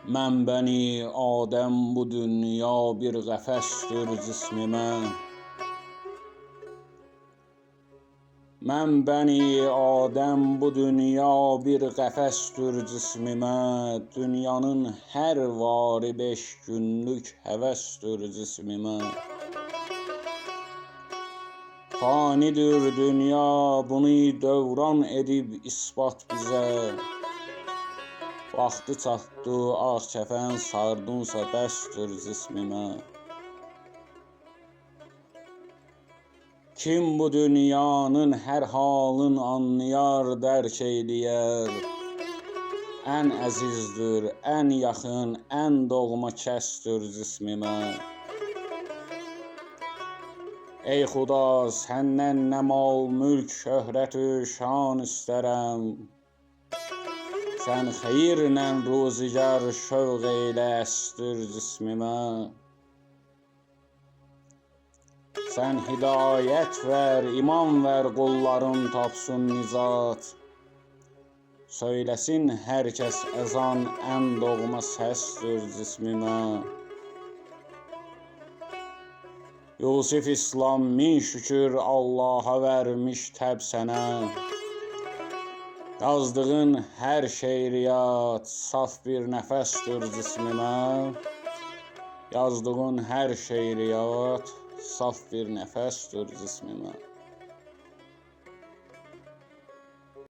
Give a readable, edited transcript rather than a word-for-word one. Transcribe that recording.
Mən bəni Adəm bu dünya bir qəfəsdir cismimə. Mən bəni Adəm bu dünya bir qəfəsdir cismimə. Dünyanın hər vari 5 günlük həvəsdir cismimə. Fanidir dünya, bunu dövran edib isbat bizə. Vaxtı çatdı, ağ kəfən sardınsa bəsdir cismimə. Kim bu dünyanın hər halın anlayar, dərk eyləyər. Ən əzizdir, ən yaxın, ən doğma kəsdir cismimə. Ey Xuda, səndən nə mal, mülk, şöhrət-ü şan istərəm. Sən xeyirlə ruzigar şövq eylə əstir cismimə. Sən hidayət ver, iman ver, qulların tapsın nicat. Söyləsin hər kəs əzan, ən doğma səsdir cismimə. Yusif İslam min şükür Allaha vermiş təb sənə. Yazdığın hər şeiriyyat saf bir nəfəsdir cismimə. Yazdığın hər şeiriyyat saf bir nəfəsdir cismimə.